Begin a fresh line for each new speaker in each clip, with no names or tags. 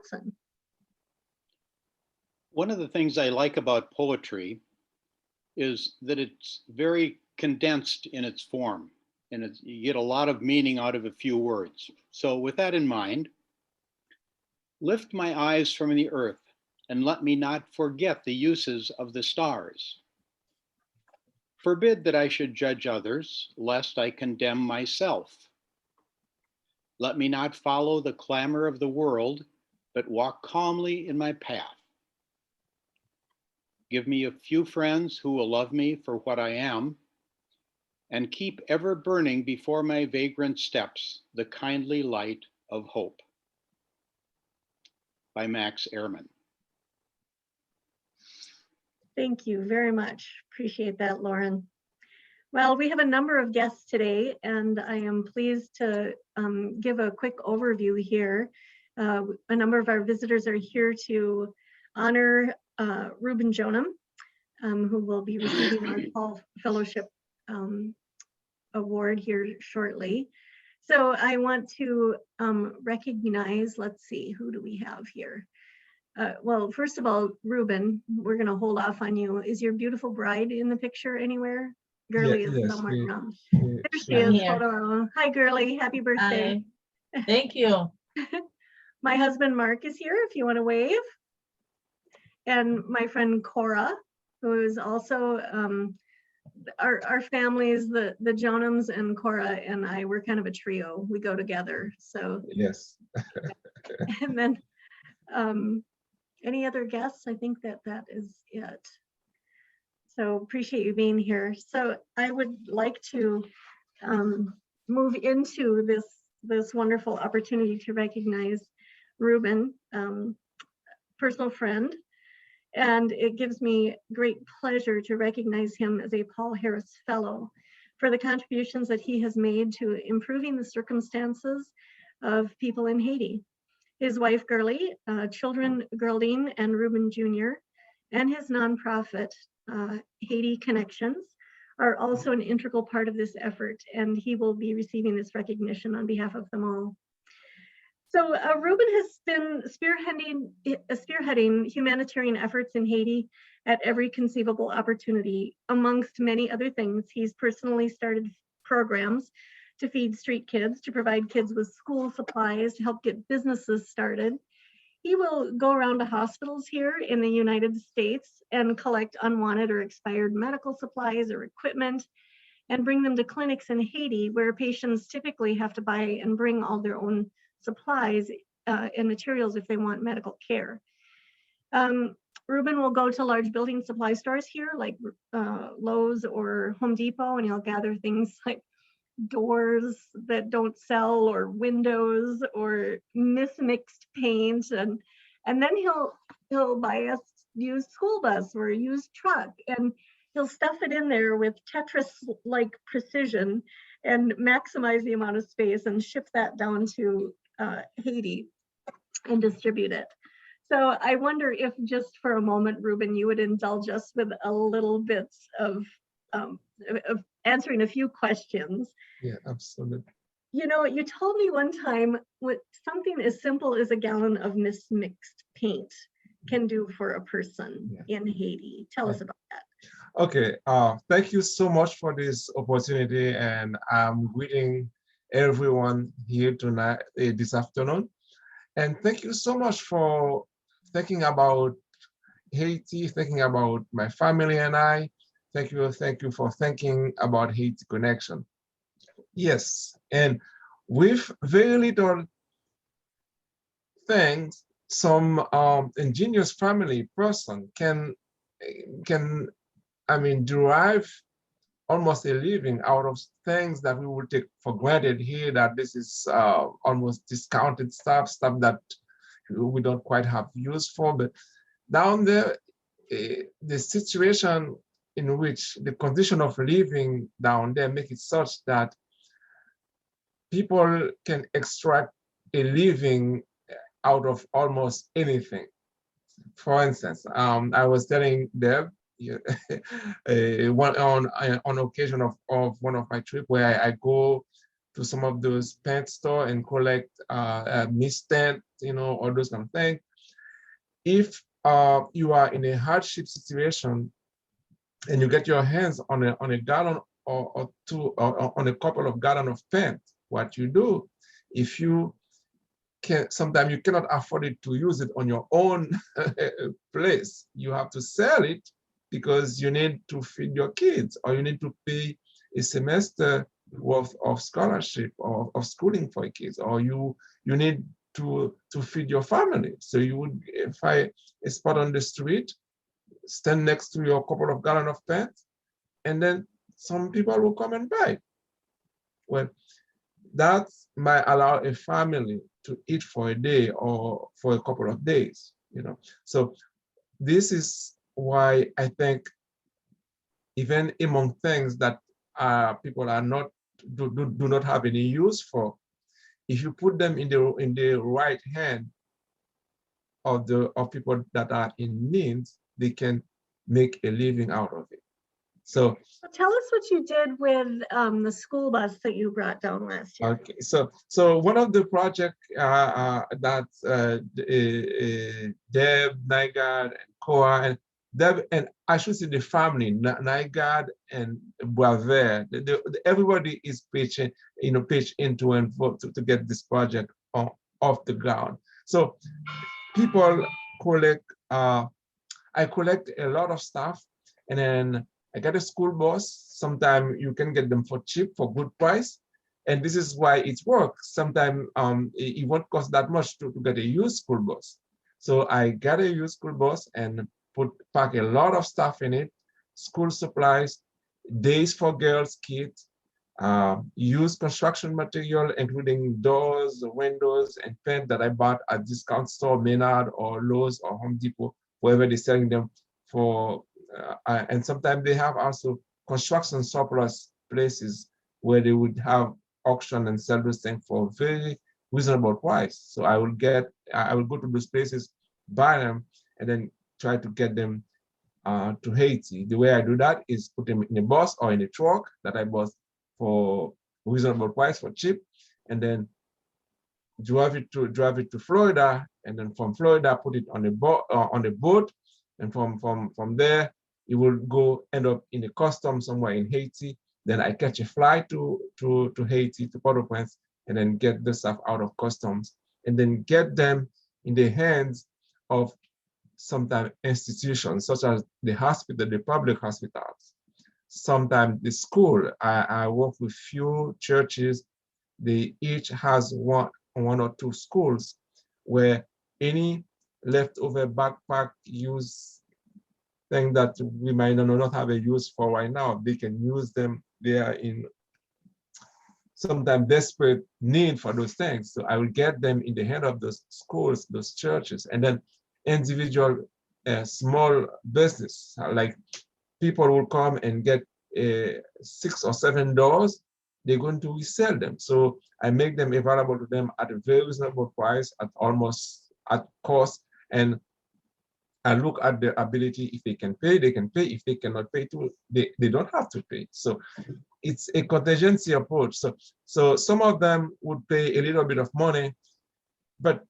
Johnson.
One of the things I like about poetry is that it's very condensed in its form, and you get a lot of meaning out of a few words. So with that in mind, lift my eyes from the earth and let me not forget the uses of the stars. Forbid that I should judge others, lest I condemn myself. Let me not follow the clamor of the world, but walk calmly in my path. Give me a few friends who will love me for what I am, and keep ever burning before my vagrant steps the kindly light of hope. By Max Ehrman.
Thank you very much. Appreciate that, Lauren. Well, we have a number of guests today, and I am pleased to give a quick overview here. A number of our visitors are here to honor Reuben Jonum, who will be receiving our Paul Fellowship Award here shortly. So I want to recognize, let's see, who do we have here? Well, first of all, Reuben, we're going to hold off on you. Is your beautiful bride in the picture anywhere? Girly is somewhere around. There she is. Hold on. Hi, Girly. Happy birthday.
Hi. Thank you.
My husband, Mark, is here if you want to wave. And my friend, Cora, who is also our families, the Jonums and Cora and I, we're kind of a trio. We go together. So
yes.
And then any other guests? I think that is it. So appreciate you being here. So I would like to move into this wonderful opportunity to recognize Reuben, personal friend. And it gives me great pleasure to recognize him as a Paul Harris Fellow for the contributions that he has made to improving the circumstances of people in Haiti. His wife, Girly, children, Geraldine and Reuben Jr., and his nonprofit, Haiti Connections, are also an integral part of this effort, and he will be receiving this recognition on behalf of them all. So Reuben has been spearheading humanitarian efforts in Haiti at every conceivable opportunity. Amongst many other things, he's personally started programs to feed street kids, to provide kids with school supplies, to help get businesses started. He will go around to hospitals here in the United States and collect unwanted or expired medical supplies or equipment and bring them to clinics in Haiti where patients typically have to buy and bring all their own supplies and materials if they want medical care. Reuben will go to large building supply stores here like Lowe's or Home Depot, and he'll gather things like doors that don't sell or windows or mismixed paint, and then he'll buy a used school bus or a used truck, and he'll stuff it in there with Tetris-like precision and maximize the amount of space and ship that down to Haiti and distribute it. So I wonder if just for a moment, Reuben, you would indulge us with a little bit of answering a few questions.
Yeah, absolutely.
You know, you told me one time what something as simple as a gallon of mismixed paint can do for a person in Haiti. Tell us about that.
Okay, thank you so much for this opportunity, and I'm greeting everyone here tonight, this afternoon. And thank you so much for thinking about Haiti, thinking about my family and I. Thank you for thinking about Haiti Connection. Yes, and with very little things, some ingenious family person can derive almost a living out of things that we would take for granted here, that this is almost discounted stuff that we don't quite have use for. But down there, the situation in which the condition of living down there make it such that people can extract a living out of almost anything. For instance, I was telling Deb on occasion of one of my trips where I go to some of those paint store and collect mist tent, all those kind of things. If you are in a hardship situation and you get your hands on a gallon or two, or on a couple of gallon of paint, what you do, if you can, sometimes you cannot afford it to use it on your own place. You have to sell it because you need to feed your kids, or you need to pay a semester worth of scholarship or of schooling for your kids, or you need to feed your family. So you would find a spot on the street, stand next to your couple of gallon of paint, and then some people will come and buy. Well, that might allow a family to eat for a day or for a couple of days, So this is why I think even among things that people are not do not have any use for, if you put them in the right hand of people that are in need, they can make a living out of it. So
tell us what you did with the school bus that you brought down last year.
okay, so one of the projects that Deb, Nygard, and Koa, and Deb, and I should say the family, Nygard and Boisvert, everybody is pitching, pitch into and to get this project off the ground. So people collect, I collect a lot of stuff, and then I get a school bus. Sometimes you can get them for cheap, for good price. And this is why it works. Sometimes it won't cost that much to get a used school bus. So I get a used school bus and pack a lot of stuff in it, school supplies, days for girls, kids, used construction material, including doors, windows, and paint that I bought at discount store, Maynard or Lowe's or Home Depot, wherever they're selling them for. And sometimes they have also construction surplus places where they would have auction and sell those things for very reasonable price. So I will go to those places, buy them, and then try to get them to Haiti. The way I do that is put them in a bus or in a truck that I bought for reasonable price, for cheap, and then drive it to Florida, and then from Florida put it on a boat, and from there it will go end up in a custom somewhere in Haiti. Then I catch a flight to Haiti, to Port-au-Prince, and then get the stuff out of customs, and then get them in the hands of sometimes institutions such as the hospital, the public hospitals, sometimes the school. I work with few churches. They each has one or two schools where any leftover backpack use thing that we might not have a use for right now, they can use them. They are in sometimes desperate need for those things. So I will get them in the hand of those schools, those churches, and then individual small business, like people will come and get 6 or 7 doors, they're going to resell them. So I make them available to them at a very reasonable price, at almost at cost, and I look at their ability. If they can pay, they can pay. If they cannot pay, too, they don't have to pay. So it's a contingency approach. So some of them would pay a little bit of money, but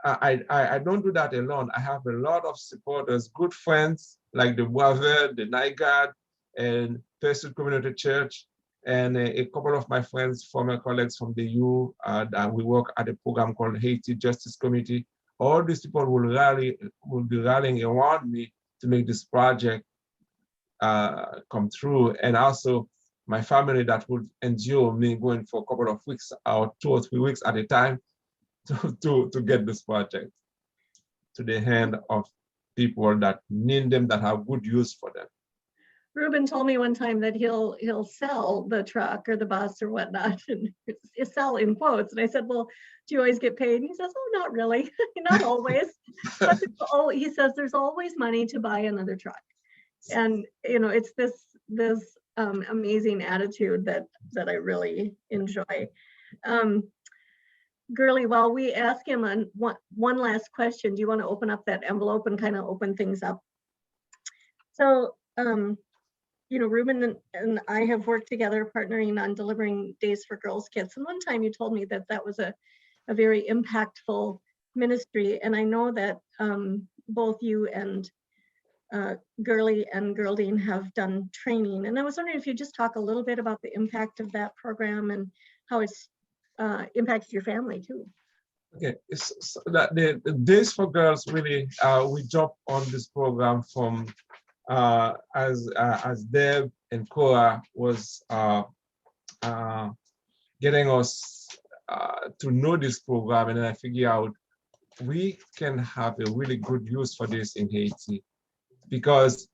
I don't do that alone. I have a lot of supporters, good friends like the Boisvert, the Nygard, and Pursuit Community Church, and a couple of my friends, former colleagues from the U, that we work at a program called Haiti Justice Committee. All these people will be rallying around me to make this project come true, and also my family that would endure me going for a couple of weeks or 2 or 3 weeks at a time to get this project to the hand of people that need them, that have good use for them.
Ruben told me one time that he'll sell the truck or the bus or whatnot, and sell in quotes. And I said, well, do you always get paid? And he says, oh, not really, not always. But he says there's always money to buy another truck. And it's this amazing attitude that I really enjoy. Gurley, while we ask him one last question, do you want to open up that envelope and kind of open things up? So Ruben and I have worked together partnering on delivering Days for Girls Kids. And one time you told me that that was a very impactful ministry. And I know that both you and Gurley and Geraldine have done training. And I was wondering if you just talk a little bit about the impact of that program and how it's impacts your family too.
Okay, so that the Days for Girls really, we jumped on this program from as Deb and Cora was getting us to know this program, and then I figure out we can have a really good use for this in Haiti, because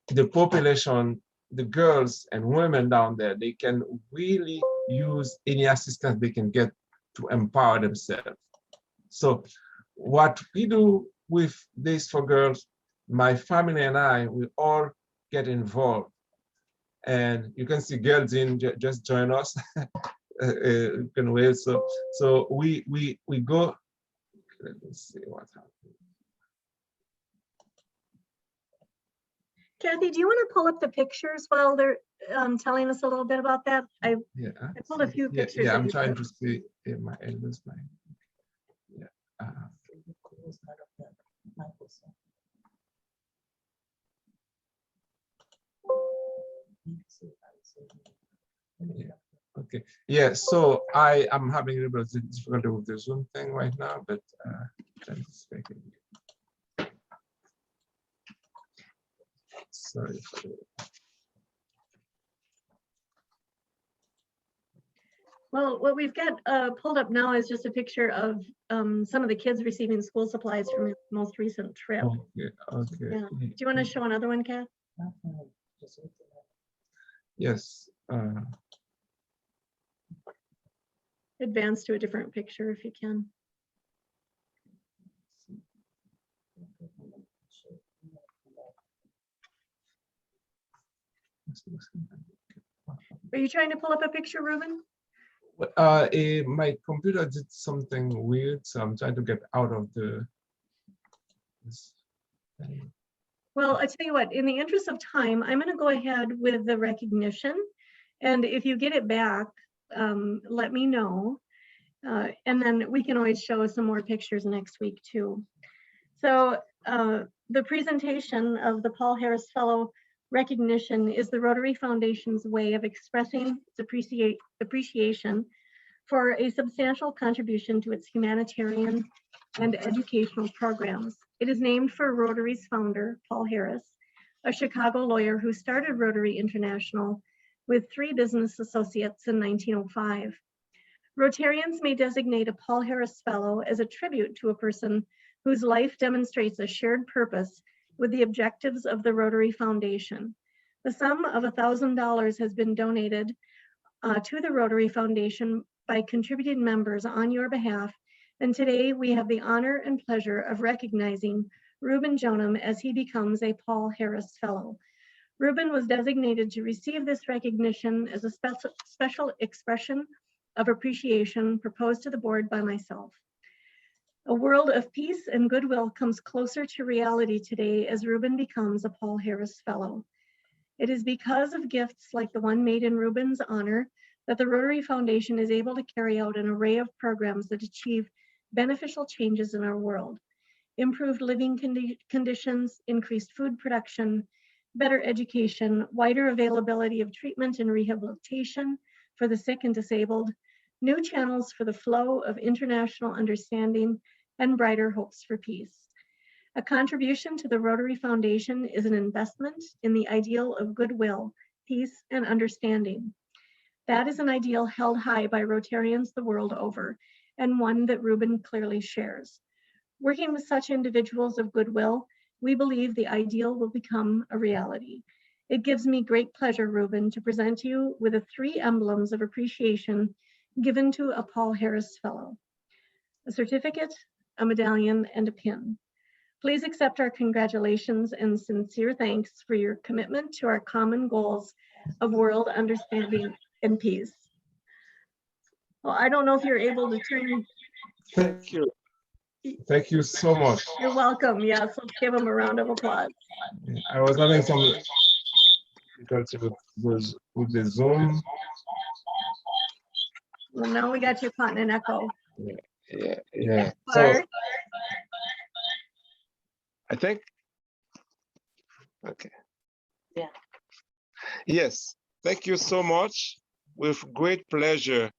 the population, the girls and women down there, they can really use any assistance they can get to empower themselves. So what we do with Days for Girls, my family and I, we all get involved. And you can see Geraldine just join us. You can wave. So we go. Let me see what happened.
Kathy, do you want to pull up the pictures while they're telling us a little bit about that? I pulled a few pictures.
Yeah,
that
I'm
you
trying
put.
to see in my eldest mind. Yeah. Yeah. Okay. Yeah. So I am having a little bit of difficulty with the Zoom thing right now, but just a second. Sorry.
Well, what we've got pulled up now is just a picture of some of the kids receiving school supplies from his most recent trip.
Okay. Okay.
Yeah. Do you want to show another one, Kath?
Yes.
Advance to a different picture if you can. Are you trying to pull up a picture, Ruben?
My computer did something weird, so I'm trying to get out of the.
Well, I tell you what, in the interest of time, I'm going to go ahead with the recognition. And if you get it back, let me know. And then we can always show some more pictures next week too. So the presentation of the Paul Harris Fellow recognition is the Rotary Foundation's way of expressing its appreciation for a substantial contribution to its humanitarian and educational programs. It is named for Rotary's founder, Paul Harris, a Chicago lawyer who started Rotary International with 3 business associates in 1905. Rotarians may designate a Paul Harris Fellow as a tribute to a person whose life demonstrates a shared purpose with the objectives of the Rotary Foundation. The sum of $1,000 has been donated to the Rotary Foundation by contributing members on your behalf, and today we have the honor and pleasure of recognizing Ruben Jonum as he becomes a Paul Harris Fellow. Ruben was designated to receive this recognition as a special expression of appreciation proposed to the board by myself. A world of peace and goodwill comes closer to reality today as Ruben becomes a Paul Harris Fellow. It is because of gifts like the one made in Ruben's honor that the Rotary Foundation is able to carry out an array of programs that achieve beneficial changes in our world. Improved living conditions, increased food production, better education, wider availability of treatment and rehabilitation for the sick and disabled, new channels for the flow of international understanding, and brighter hopes for peace. A contribution to the Rotary Foundation is an investment in the ideal of goodwill, peace, and understanding. That is an ideal held high by Rotarians the world over, and one that Ruben clearly shares. Working with such individuals of goodwill, we believe the ideal will become a reality. It gives me great pleasure, Ruben, to present you with the 3 emblems of appreciation given to a Paul Harris Fellow: a certificate, a medallion, and a pin. Please accept our congratulations and sincere thanks for your commitment to our common goals of world understanding and peace. Well, I don't know if you're able to turn.
Thank you. Thank you so much.
You're welcome. Yes, let's give him a round of applause.
I was having some difficulty with the Zoom.
Well, now we got you caught in an echo.
Yeah. So
Bart?
I think, okay.
Yeah.
Yes, thank you so much. With great pleasure.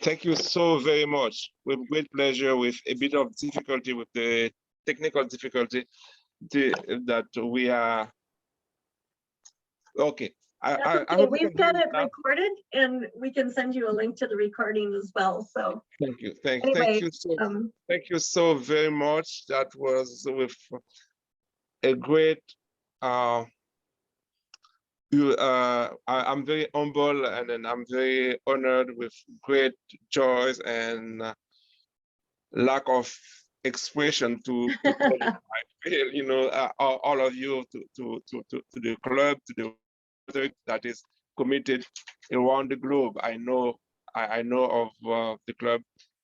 Thank you so very much. With great pleasure, with a bit of difficulty, with the technical difficulty that we are. Okay.
That's
I
okay.
hope you
We've
can hear
got
me
it
now.
recorded and we can send you a link to the recording as well. So
Thank you. Thank
anyway,
you so
um,
thank you so very much. That was with a great I'm very humble, and then I'm very honored with great joys and lack of expression to tell you how I feel, you know, all of you to the club, to the Rotary that is committed around the globe. I know of the club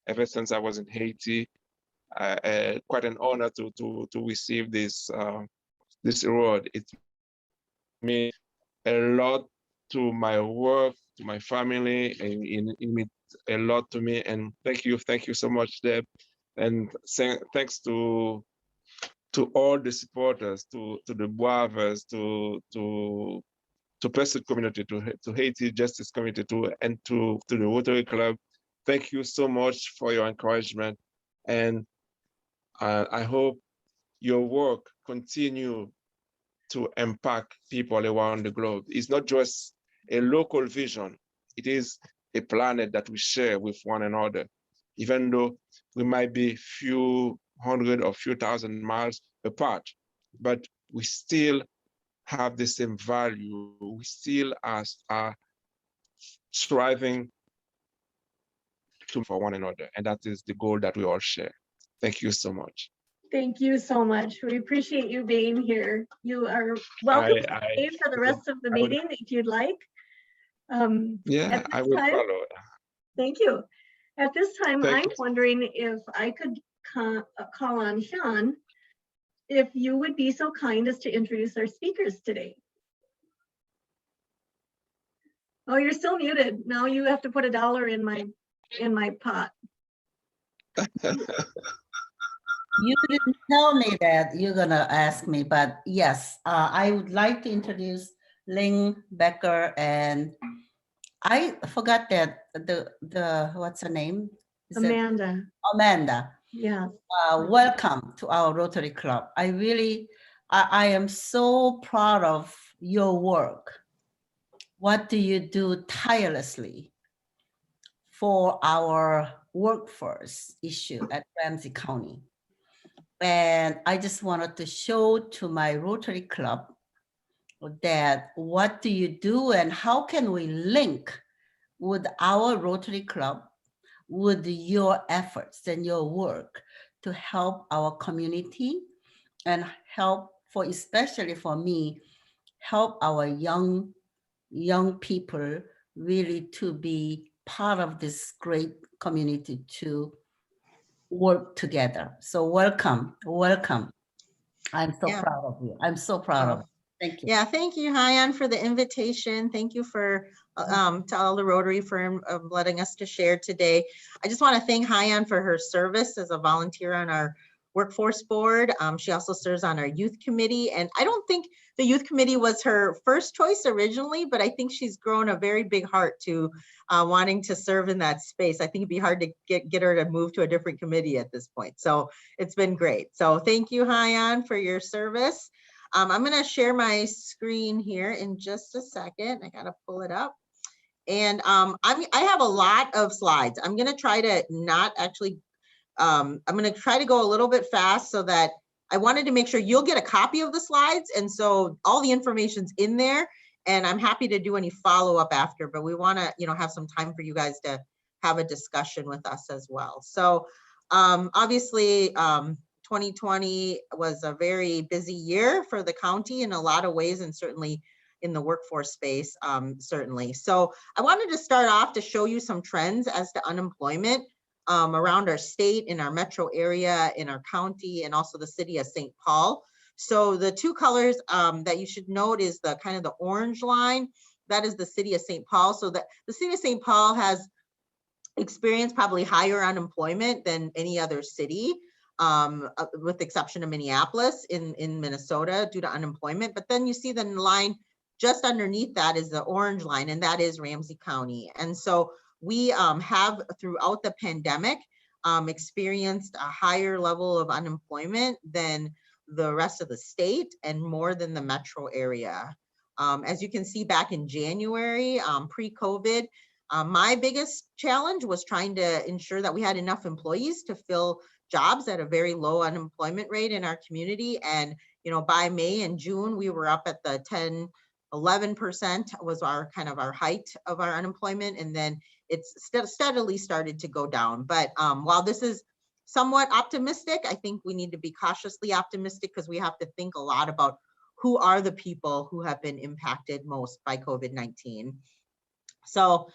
ever since I was in Haiti. Quite an honor to receive this this award. It means a lot to my work, to my family, and it means a lot to me. And thank you so much, Deb. And thanks to all the supporters, to the Boavers, to Pursuit community, to Haiti Justice Committee, and to the Rotary Club. Thank you so much for your encouragement, and I hope your work continue to impact people around the globe. It's not just a local vision, it is a planet that we share with one another. Even though we might be few hundred or few thousand miles apart, but we still have the same value. We still are striving for one another, and that is the goal that we all share. Thank you so much.
thank you so much. We appreciate you being here. You are welcome to stay for the rest of the meeting if you'd like.
Yeah, I will follow.
Thank you. At this time,
Thank
I'm
you.
wondering if I could call on Sean, if you would be so kind as to introduce our speakers today. Oh, you're still muted. Now you have to put $1 in my pot.
You didn't tell me that you're gonna ask me, but yes, I would like to introduce Ling, Becker, and I forgot that the what's her name? Is it
Amanda.
Amanda?
Yeah.
Welcome to our Rotary Club. I am so proud of your work. What do you do tirelessly for our workforce issue at Ramsey County? And I just wanted to show to my Rotary Club that what do you do and how can we link with our Rotary Club with your efforts and your work to help our community and help for, especially for me, help our young people really to be part of this great community to work together. So welcome. I'm so proud of you. I'm so proud of you. Thank you.
Yeah, thank you, Hyan, for the invitation. Thank you for to all the Rotary for letting us to share today. I just want to thank Hyan for her service as a volunteer on our workforce board. She also serves on our youth committee, and I don't think the youth committee was her first choice originally, but I think she's grown a very big heart to wanting to serve in that space. I think it'd be hard to get her to move to a different committee at this point. So it's been great. So thank you, Hyan, for your service. I'm going to share my screen here in just a second. I got to pull it up. And I have a lot of slides. I'm going to try to not actually, I'm going to try to go a little bit fast so that I wanted to make sure you'll get a copy of the slides. And so all the information's in there, and I'm happy to do any follow-up after, but we want to, have some time for you guys to have a discussion with us as well. So obviously, 2020 was a very busy year for the county in a lot of ways, and certainly in the workforce space, certainly. So I wanted to start off to show you some trends as to unemployment around our state, in our metro area, in our county, and also the city of St. Paul. So the two colors that you should note is the kind of the orange line. That is the city of St. Paul. So that the city of St. Paul has experienced probably higher unemployment than any other city, with the exception of Minneapolis in Minnesota due to unemployment. But then you see the line just underneath that is the orange line, and that is Ramsey County. And so we have throughout the pandemic experienced a higher level of unemployment than the rest of the state and more than the metro area. As you can see back in January, pre-COVID, my biggest challenge was trying to ensure that we had enough employees to fill jobs at a very low unemployment rate in our community. And, you know, by May and June, we were up at the 10–11% was our kind of our height of our unemployment. And then it's steadily started to go down. But while this is somewhat optimistic, I think we need to be cautiously optimistic because we have to think a lot about who are the people who have been impacted most by COVID-19. So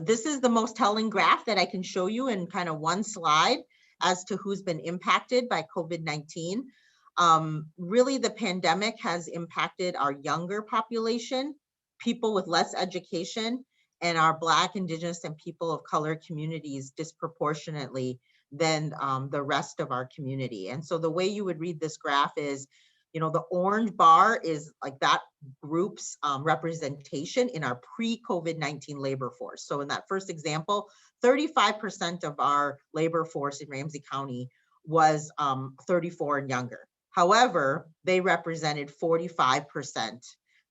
this is the most telling graph that I can show you in kind of one slide as to who's been impacted by COVID-19. Really, the pandemic has impacted our younger population, people with less education, and our Black, Indigenous, and people of color communities disproportionately than the rest of our community. And so the way you would read this graph is, you know, the orange bar is like that group's representation in our pre-COVID-19 labor force. So in that first example, 35% of our labor force in Ramsey County was 34 and younger. However, they represented 45%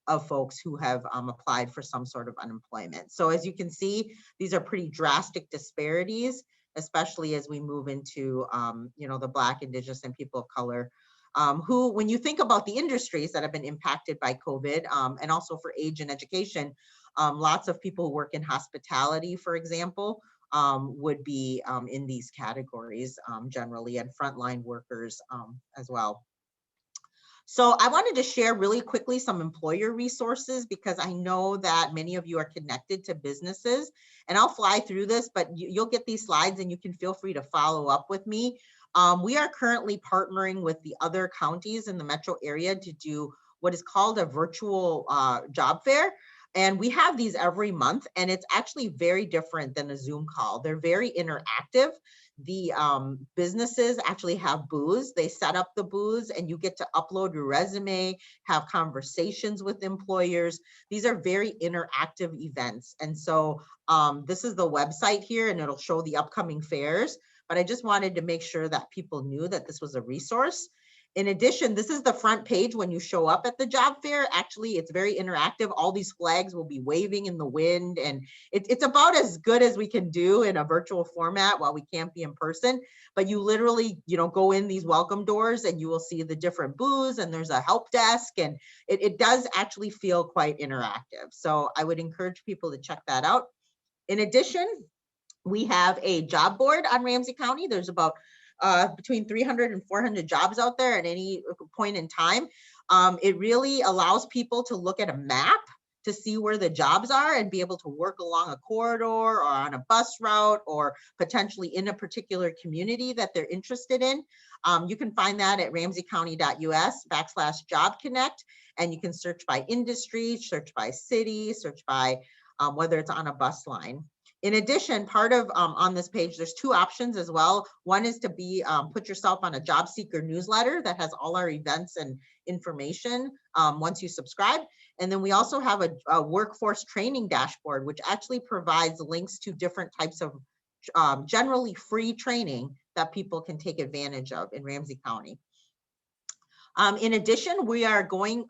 of folks who have applied for some sort of unemployment. So as you can see, these are pretty drastic disparities, especially as we move into, you know, the Black, Indigenous, and people of color, who, when you think about the industries that have been impacted by COVID, and also for age and education, lots of people who work in hospitality, for example, would be in these categories generally, and frontline workers as well. So I wanted to share really quickly some employer resources because I know that many of you are connected to businesses, and I'll fly through this, but you'll get these slides and you can feel free to follow up with me. We are currently partnering with the other counties in the metro area to do what is called a virtual job fair. And we have these every month, and it's actually very different than a Zoom call. They're very interactive. The businesses actually have booths. They set up the booths and you get to upload your resume, have conversations with employers. These are very interactive events. And so this is the website here, and it'll show the upcoming fairs. But I just wanted to make sure that people knew that this was a resource. In addition, this is the front page when you show up at the job fair. Actually, it's very interactive. All these flags will be waving in the wind, and it's about as good as we can do in a virtual format while we can't be in person. But you literally, you know, go in these welcome doors and you will see the different booths, and there's a help desk, and it does actually feel quite interactive. So I would encourage people to check that out. In addition, we have a job board on Ramsey County. There's about between 300 and 400 jobs out there at any point in time. It really allows people to look at a map to see where the jobs are and be able to work along a corridor or on a bus route or potentially in a particular community that they're interested in. You can find that at ramseycounty.us/job connect, and you can search by industry, search by city, search by whether it's on a bus line. In addition, part of on this page, there's two options as well. One is to be put yourself on a job seeker newsletter that has all our events and information once you subscribe. And then we also have a workforce training dashboard, which actually provides links to different types of generally free training that people can take advantage of in Ramsey County. In addition, we are going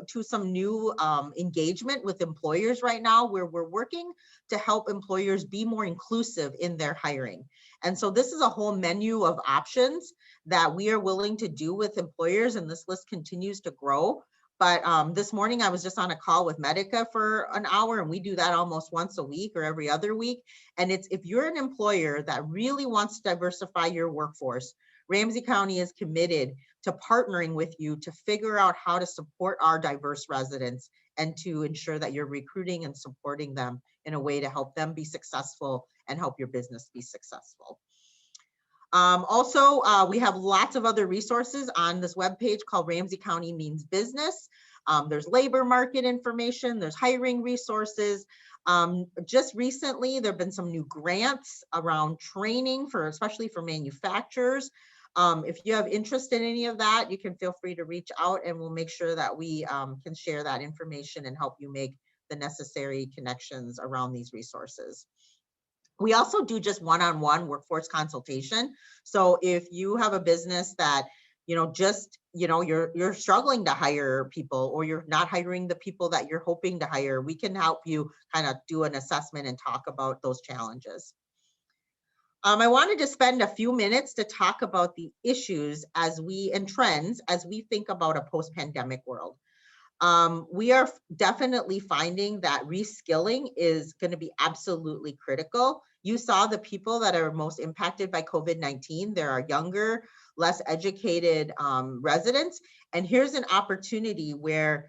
to some new engagement with employers right now, where we're working to help employers be more inclusive in their hiring. And so this is a whole menu of options that we are willing to do with employers, and this list continues to grow. But this morning I was just on a call with Medica for an hour, and we do that almost once a week or every other week. And it's, if you're an employer that really wants to diversify your workforce, Ramsey County is committed to partnering with you to figure out how to support our diverse residents and to ensure that you're recruiting and supporting them in a way to help them be successful and help your business be successful. Also, we have lots of other resources on this webpage called Ramsey County Means Business. There's labor market information, there's hiring resources. Just recently, there have been some new grants around training for, especially for manufacturers. If you have interest in any of that, you can feel free to reach out and we'll make sure that we can share that information and help you make the necessary connections around these resources. We also do just one-on-one workforce consultation. So if you have a business that, you're struggling to hire people or you're not hiring the people that you're hoping to hire, we can help you kind of do an assessment and talk about those challenges. I wanted to spend a few minutes to talk about the issues and trends as we think about a post-pandemic world. We are definitely finding that reskilling is going to be absolutely critical. You saw the people that are most impacted by COVID-19. There are younger, less educated residents. And here's an opportunity where,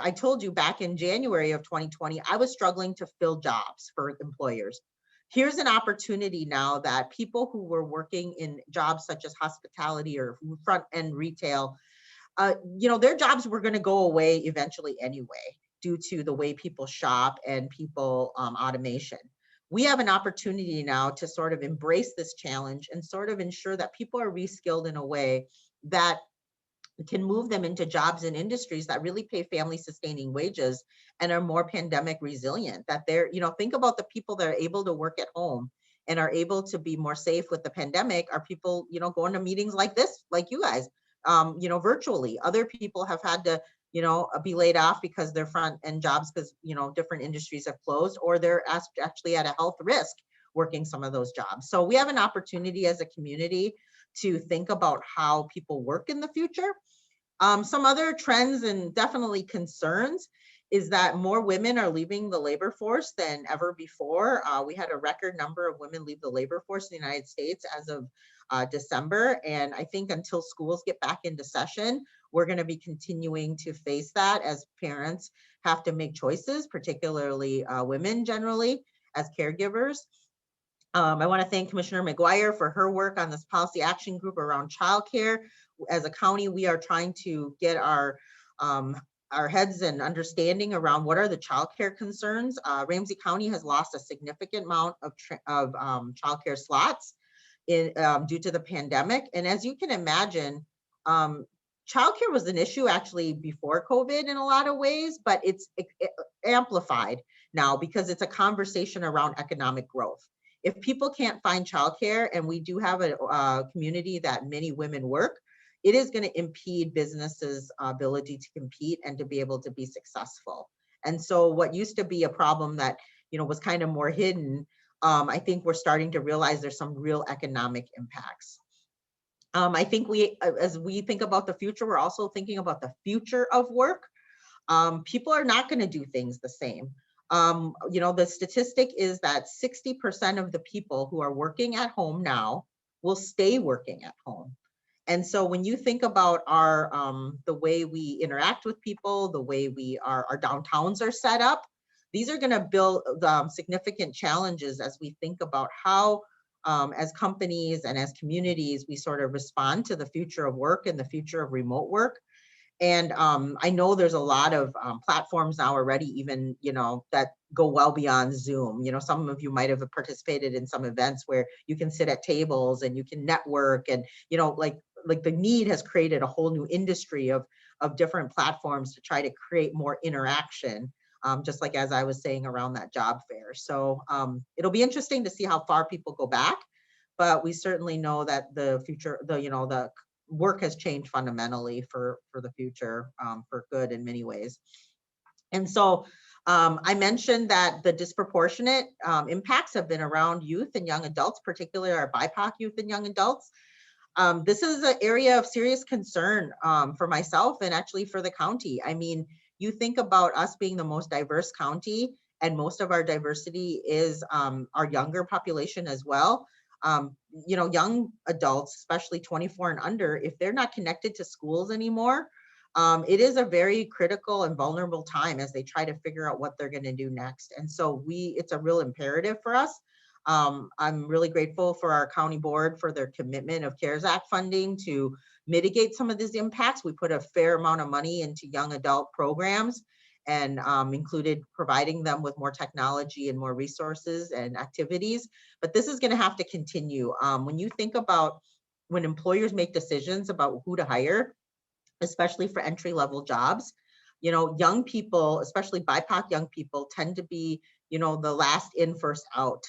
I told you back in January of 2020, I was struggling to fill jobs for employers. Here's an opportunity now that people who were working in jobs such as hospitality or front end retail, their jobs were going to go away eventually anyway, due to the way people shop and people automation. We have an opportunity now to sort of embrace this challenge and sort of ensure that people are reskilled in a way that can move them into jobs and industries that really pay family sustaining wages and are more pandemic resilient. That they're, think about the people that are able to work at home and are able to be more safe with the pandemic are people, going to meetings like this, like you guys, virtually. Other people have had to, be laid off because their front end jobs, because, different industries have closed, or they're actually at a health risk working some of those jobs. So we have an opportunity as a community to think about how people work in the future. Some other trends and definitely concerns is that more women are leaving the labor force than ever before. We had a record number of women leave the labor force in the United States as of December. And I think until schools get back into session, we're going to be continuing to face that as parents have to make choices, particularly women generally as caregivers. I want to thank Commissioner McGuire for her work on this policy action group around childcare. As a county, we are trying to get our heads and understanding around what are the childcare concerns. Ramsey County has lost a significant amount of childcare slots due to the pandemic. And as you can imagine, childcare was an issue actually before COVID in a lot of ways, but it's amplified now because it's a conversation around economic growth. If people can't find childcare, and we do have a community that many women work, it is going to impede businesses' ability to compete and to be able to be successful. And so what used to be a problem that, was kind of more hidden, I think we're starting to realize there's some real economic impacts. I think as we think about the future, we're also thinking about the future of work. People are not going to do things the same. The statistic is that 60% of the people who are working at home now will stay working at home. And so when you think about the way we interact with people, the way our downtowns are set up, these are going to build significant challenges as we think about how, as companies and as communities, we sort of respond to the future of work and the future of remote work. And I know there's a lot of platforms now already, even, that go well beyond Zoom. Some of you might have participated in some events where you can sit at tables and you can network, and, like the need has created a whole new industry of different platforms to try to create more interaction, just like as I was saying around that job fair. So it'll be interesting to see how far people go back, but we certainly know that the future, the work has changed fundamentally for the future, for good in many ways. And so I mentioned that the disproportionate impacts have been around youth and young adults, particularly our BIPOC youth and young adults. This is an area of serious concern for myself and actually for the county. I mean, you think about us being the most diverse county, and most of our diversity is our younger population as well. Young adults, especially 24 and under, if they're not connected to schools anymore, it is a very critical and vulnerable time as they try to figure out what they're going to do next. And so it's a real imperative for us I'm really grateful for our county board for their commitment of CARES Act funding to mitigate some of these impacts. We put a fair amount of money into young adult programs and included providing them with more technology and more resources and activities. But this is going to have to continue. When you think about when employers make decisions about who to hire, especially for entry-level jobs, you know, young people, especially BIPOC young people, tend to be, you know, the last in, first out.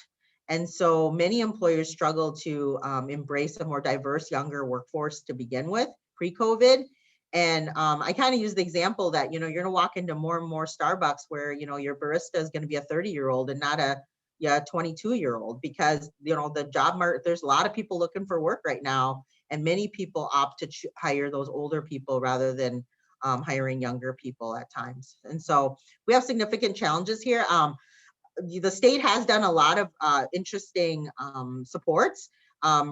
And so many employers struggle to embrace a more diverse, younger workforce to begin with pre-COVID. And I kind of use the example that, you know, you're gonna walk into more and more Starbucks where, you know, your barista is gonna be a 30-year-old and not a 22-year-old, because, you know, the job market, there's a lot of people looking for work right now. And many people opt to hire those older people rather than hiring younger people at times. And so we have significant challenges here. The state has done a lot of interesting supports.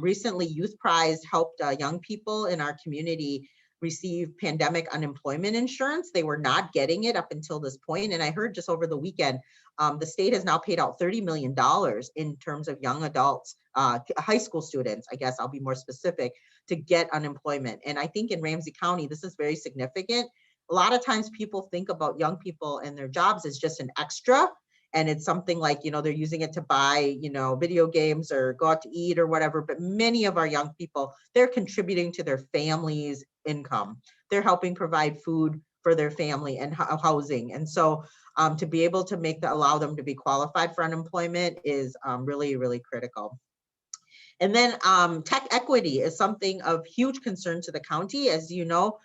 Recently, Youth Prize helped young people in our community receive pandemic unemployment insurance. They were not getting it up until this point. And I heard just over the weekend, the state has now paid out $30 million in terms of young adults, high school students, I guess I'll be more specific, to get unemployment. And I think in Ramsey County, this is very significant. A lot of times people think about young people and their jobs as just an extra. And it's something like, you know, they're using it to buy, you know, video games or go out to eat or whatever. But many of our young people, they're contributing to their family's income. They're helping provide food for their family and housing. And so to be able to allow them to be qualified for unemployment is really, really critical. And then tech equity is something of huge concern to the county. As you know,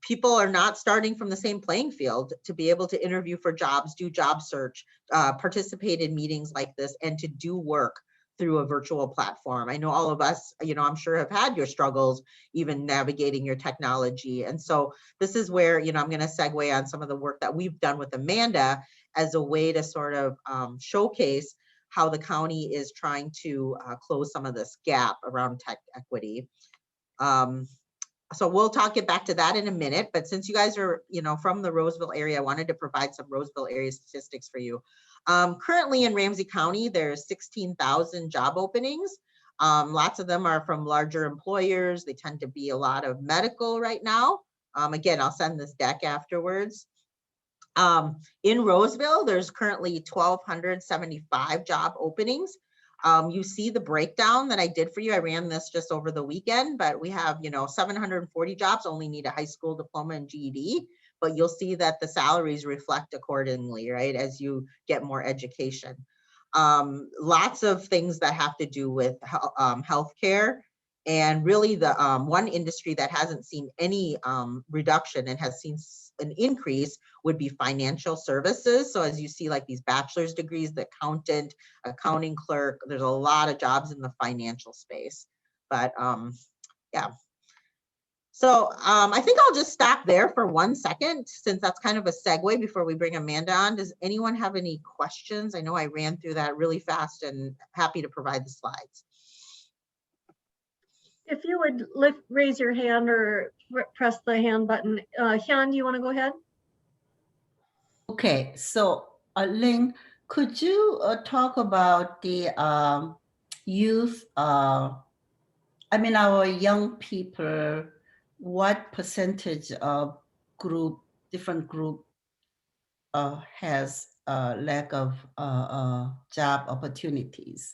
people are not starting from the same playing field to be able to interview for jobs, do job search, participate in meetings like this, and to do work through a virtual platform. I know all of us, you know, I'm sure have had your struggles even navigating your technology. And so this is where, you know, I'm going to segue on some of the work that we've done with Amanda as a way to sort of showcase how the county is trying to close some of this gap around tech equity. So we'll get back to that in a minute, but since you guys are, you know, from the Roseville area, I wanted to provide some Roseville area statistics for you. Currently in Ramsey County, there's 16,000 job openings. Lots of them are from larger employers. They tend to be a lot of medical right now. Again, I'll send this deck afterwards. In Roseville, there's currently 1,275 job openings. You see the breakdown that I did for you. I ran this just over the weekend, but we have, you know, 740 jobs only need a high school diploma and GED, but you'll see that the salaries reflect accordingly, right, as you get more education. Lots of things that have to do with healthcare. And really the one industry that hasn't seen any reduction and has seen an increase would be financial services. So as you see, like these bachelor's degrees, the accountant, accounting clerk, there's a lot of jobs in the financial space. But yeah. So I think I'll just stop there for 1 second, since that's kind of a segue before we bring Amanda on. Does anyone have any questions? I know I ran through that really fast and happy to provide the slides.
If you would raise your hand or press the hand button. Hyun, do you want to go ahead?
Okay, so Ling, could you talk about the youth, I mean, our young people, what percentage of different group has lack of job opportunities?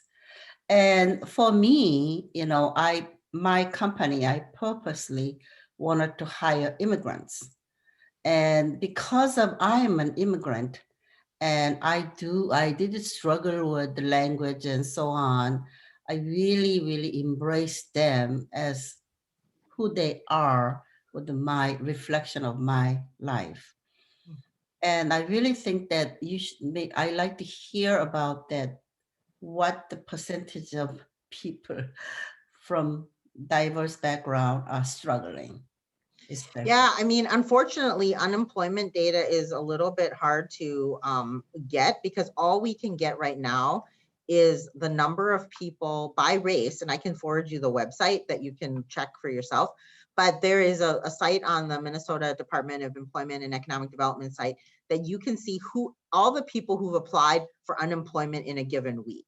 And for me, you know, my company, I purposely wanted to hire immigrants. And because I am an immigrant, and I did struggle with the language and so on, I really, really embrace them as who they are with my reflection of my life. And I really think that I like to hear about that, what the percentage of people from diverse background are struggling.
Yeah, I mean, unfortunately, unemployment data is a little bit hard to get, because all we can get right now is the number of people by race, and I can forward you the website that you can check for yourself. But there is a site on the Minnesota Department of Employment and Economic Development site that you can see who all the people who've applied for unemployment in a given week.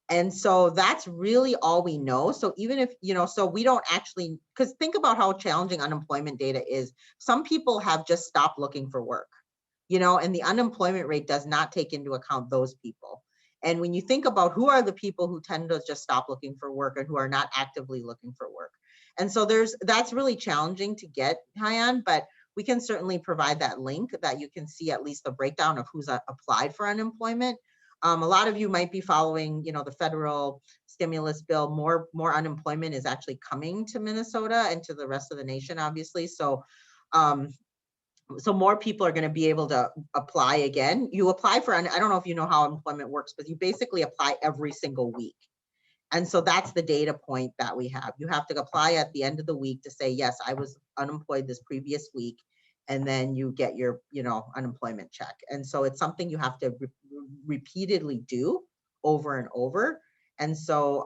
And so that's really all we know. So even if, so we don't actually, because think about how challenging unemployment data is. Some people have just stopped looking for work, and the unemployment rate does not take into account those people. And when you think about who are the people who tend to just stop looking for work and who are not actively looking for work. And so that's really challenging to get high on, but we can certainly provide that link that you can see at least the breakdown of who's applied for unemployment. A lot of you might be following, the federal stimulus bill. More unemployment is actually coming to Minnesota and to the rest of the nation, obviously. So, so more people are going to be able to apply again. You apply for, I don't know if you know how employment works, but you basically apply every single week. And so that's the data point that we have. You have to apply at the end of the week to say, yes, I was unemployed this previous week. And then you get your, unemployment check. And so it's something you have to repeatedly do over and over. And so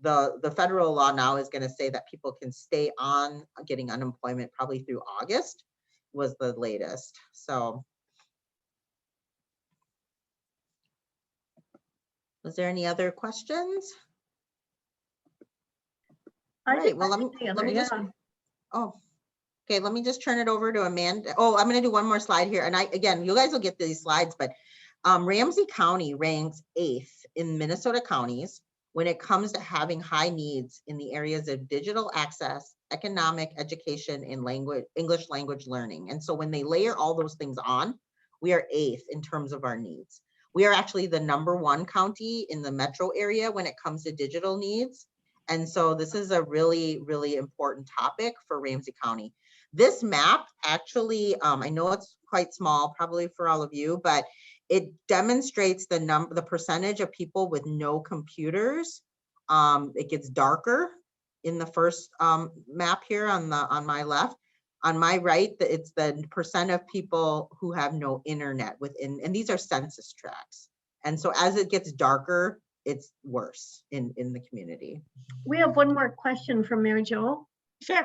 the federal law now is going to say that people can stay on getting unemployment probably through August was the latest. So was there any other questions? All right, well, let me just, okay, let me just turn it over to Amanda. Oh, I'm going to do one more slide here. And again, you guys will get these slides, but Ramsey County ranks 8th in Minnesota counties when it comes to having high needs in the areas of digital access, economic, education, and English language learning. And so when they layer all those things on, we are 8th in terms of our needs. We are actually the #1 county in the metro area when it comes to digital needs. And so this is a really, really important topic for Ramsey County. This map actually, I know it's quite small, probably for all of you, but it demonstrates the percentage of people with no computers. It gets darker in the first map here on my left. On my right, it's the percent of people who have no internet within, and these are census tracts. And so as it gets darker, it's worse in the community.
We have one more question from Mary Jo.
Sure.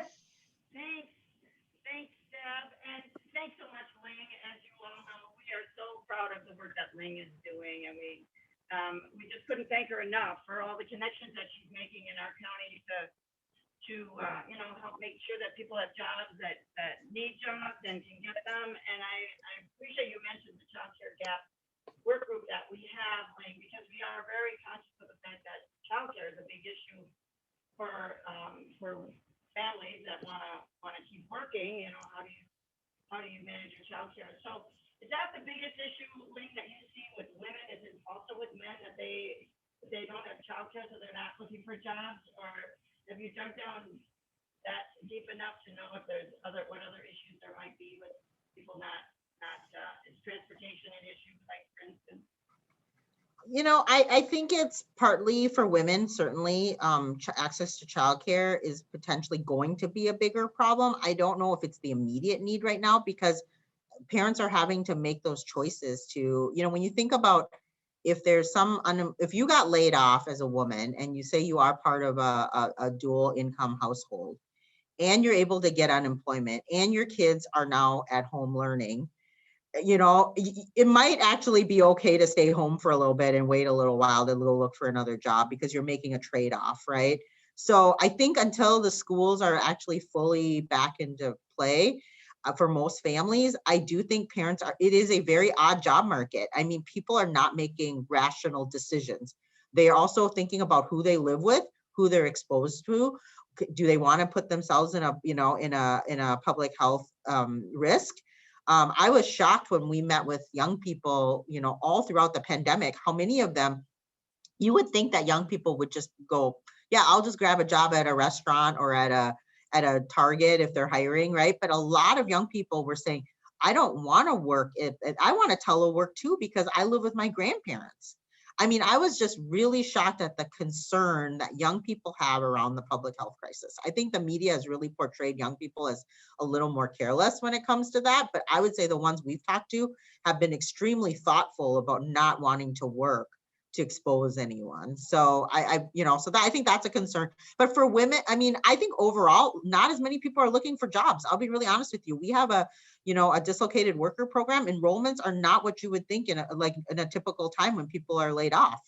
Thanks, Deb, and thanks so much, Ling. As you all know, we are so proud of the work that Ling is doing, and we just couldn't thank her enough for all the connections that she's making in our county to help make sure that people have jobs that need jobs and can get them. And I appreciate you mentioned the child care gap work group that we have, Ling, because we are very conscious of the fact that child care is a big issue for families that want to keep working. How do you manage your child care? So is that the biggest issue, Ling, that you see with women? Is it also with men that they don't have child care, so they're not looking for jobs? Or have you dug down that deep enough to know if there's what other issues there might be with people not is transportation an issue, like, for instance?
I think it's partly for women, certainly. Access to childcare is potentially going to be a bigger problem. I don't know if it's the immediate need right now, because parents are having to make those choices to, when you think about if there's if you got laid off as a woman and you say you are part of a dual income household and you're able to get unemployment and your kids are now at home learning, it might actually be okay to stay home for a little bit and wait a little while to go look for another job, because you're making a trade-off, right? So I think until the schools are actually fully back into play, for most families, I do think it is a very odd job market. I mean, people are not making rational decisions. They are also thinking about who they live with, who they're exposed to. Do they want to put themselves in a public health risk? I was shocked when we met with young people, all throughout the pandemic, how many of them, you would think that young people would just go, yeah, I'll just grab a job at a restaurant or at a Target if they're hiring, right? But a lot of young people were saying, I don't want to work. I want to telework too, because I live with my grandparents. I mean, I was just really shocked at the concern that young people have around the public health crisis. I think the media has really portrayed young people as a little more careless when it comes to that. But I would say the ones we've talked to have been extremely thoughtful about not wanting to work to expose anyone. So so that I think that's a concern. But for women, I mean, I think overall, not as many people are looking for jobs. I'll be really honest with you. We have a dislocated worker program. Enrollments are not what you would think in a typical time when people are laid off.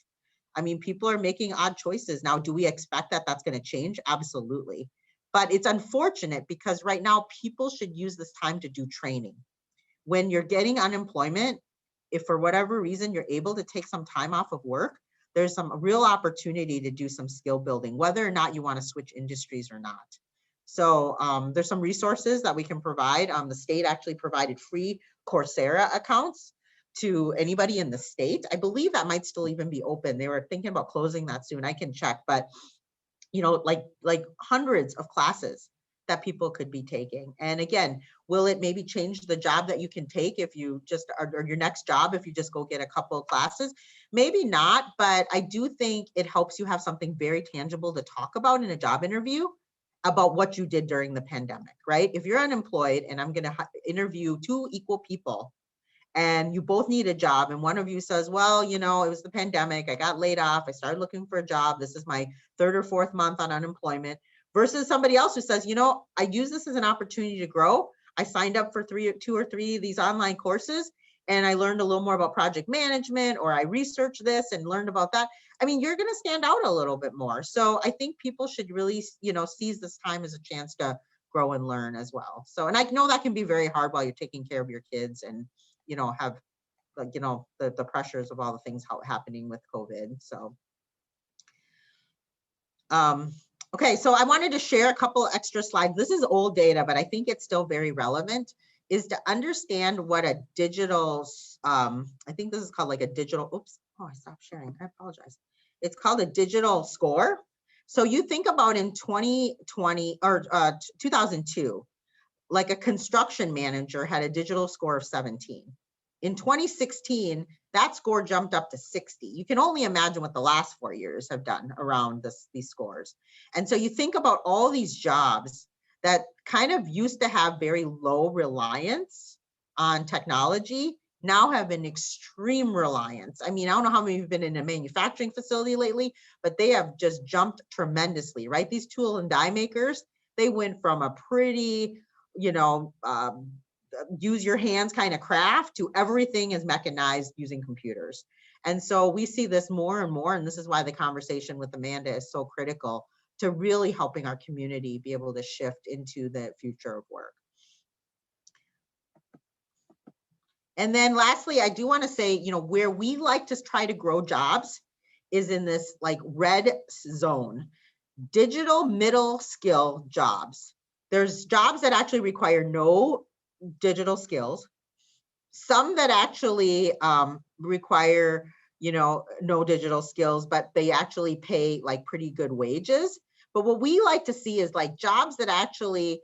I mean, people are making odd choices. Now, do we expect that that's going to change? Absolutely. But it's unfortunate because right now people should use this time to do training. When you're getting unemployment, if for whatever reason you're able to take some time off of work, there's some real opportunity to do some skill building, whether or not you want to switch industries or not. So there's some resources that we can provide. The state actually provided free Coursera accounts to anybody in the state. I believe that might still even be open. They were thinking about closing that soon. I can check, but like hundreds of classes that people could be taking. And again, will it maybe change the job that you can take if you just or your next job if you just go get a couple of classes? Maybe not, but I do think it helps you have something very tangible to talk about in a job interview about what you did during the pandemic, right? If you're unemployed and I'm going to interview two equal people and you both need a job and one of you says, well, it was the pandemic, I got laid off, I started looking for a job, this is my 3rd or 4th month on unemployment, versus somebody else who says, I use this as an opportunity to grow. I signed up for 2 or 3 of these online courses and I learned a little more about project management, or I researched this and learned about that. I mean, you're going to stand out a little bit more. So I think people should really, seize this time as a chance to grow and learn as well. So, and I know that can be very hard while you're taking care of your kids and, have the pressures of all the things happening with COVID. So, okay, so I wanted to share a couple of extra slides. This is old data, but I think it's still very relevant, is to understand what a digital, I think this is called like a digital, oops, oh, I stopped sharing, I apologize. It's called a digital score. So you think about in 2020 or 2002, like a construction manager had a digital score of 17. In 2016, that score jumped up to 60. You can only imagine what the last 4 years have done around these scores. And so you think about all these jobs that kind of used to have very low reliance on technology, now have an extreme reliance. I mean, I don't know how many of you have been in a manufacturing facility lately, but they have just jumped tremendously, right? These tool and die makers, they went from a pretty, use your hands kind of craft to everything is mechanized using computers. And so we see this more and more, and this is why the conversation with Amanda is so critical to really helping our community be able to shift into the future of work. And then lastly, I do want to say, where we like to try to grow jobs is in this like red zone, digital middle skill jobs. There's jobs that actually require no digital skills, some that actually require, no digital skills, but they actually pay like pretty good wages. But what we like to see is like jobs that actually,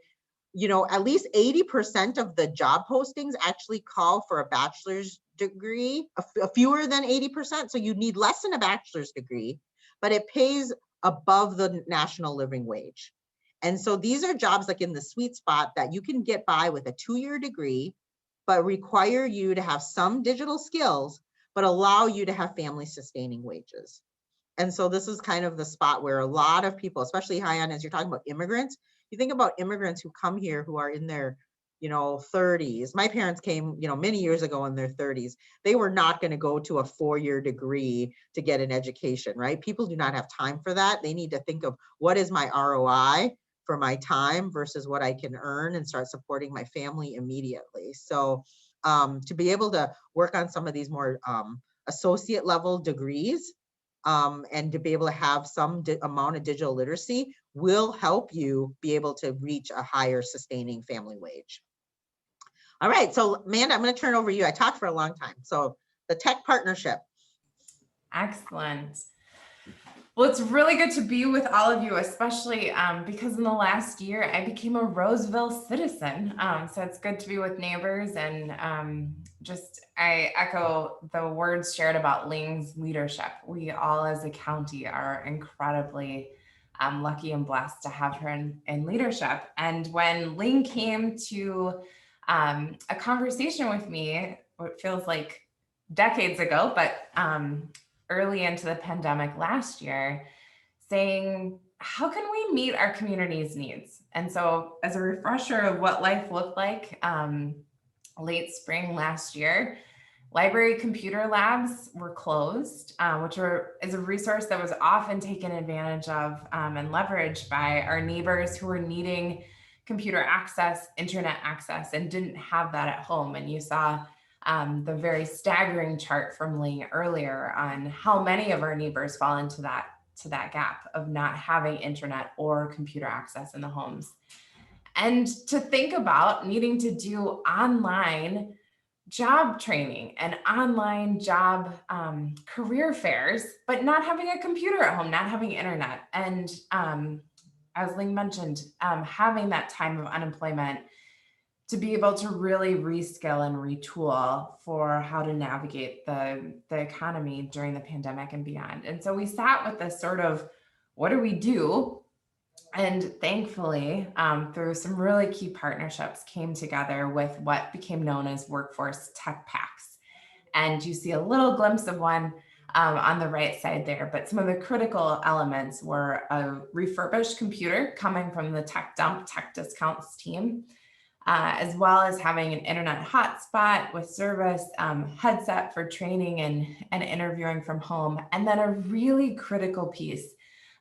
at least 80% of the job postings actually call for a bachelor's degree, a fewer than 80%. So you need less than a bachelor's degree, but it pays above the national living wage. And so these are jobs like in the sweet spot that you can get by with a 2-year degree, but require you to have some digital skills, but allow you to have family sustaining wages. And so this is kind of the spot where a lot of people, especially Hyan, as you're talking about immigrants, you think about immigrants who come here who are in their 30s. My parents came, many years ago in their 30s. They were not going to go to a 4-year degree to get an education, right? People do not have time for that. They need to think of what is my ROI for my time versus what I can earn and start supporting my family immediately. So to be able to work on some of these more associate level degrees and to be able to have some amount of digital literacy will help you be able to reach a higher sustaining family wage. All right, so Amanda, I'm going to turn it over to you. I talked for a long time. So the tech partnership.
Excellent. Well, it's really good to be with all of you, especially because in the last year, I became a Roseville citizen. So it's good to be with neighbors, and I echo the words shared about Ling's leadership. We all as a county are incredibly lucky and blessed to have her in leadership. And when Ling came to a conversation with me, it feels like decades ago, but early into the pandemic last year saying, how can we meet our community's needs? And so as a refresher of what life looked like late spring last year, library computer labs were closed, which is a resource that was often taken advantage of and leveraged by our neighbors who were needing computer access, internet access, and didn't have that at home. And you saw the very staggering chart from Ling earlier on how many of our neighbors fall into that gap of not having internet or computer access in the homes. And to think about needing to do online job training and online job career fairs, but not having a computer at home, not having internet. And as Ling mentioned, having that time of unemployment to be able to really reskill and retool for how to navigate the economy during the pandemic and beyond. And so we sat with this sort of, what do we do? And thankfully, through some really key partnerships, came together with what became known as workforce tech packs. And you see a little glimpse of one on the right side there, but some of the critical elements were a refurbished computer coming from the Tech Dump Tech Discounts team, as well as having an internet hotspot with service, headset for training and interviewing from home, and then a really critical piece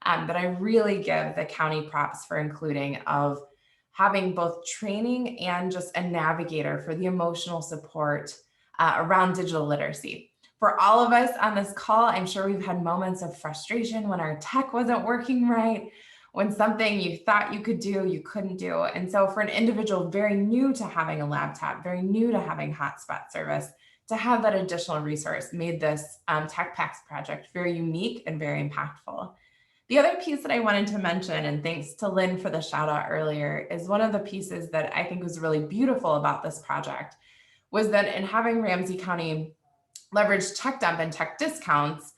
that I really give the county props for including of having both training and just a navigator for the emotional support around digital literacy. For all of us on this call, I'm sure we've had moments of frustration when our tech wasn't working right, when something you thought you could do, you couldn't do. And so for an individual very new to having a laptop, very new to having hotspot service, to have that additional resource made this Tech Packs project very unique and very impactful. The other piece that I wanted to mention, and thanks to Lynn for the shout out earlier, is one of the pieces that I think was really beautiful about this project was that in having Ramsey County leverage Tech Dump and Tech Discounts,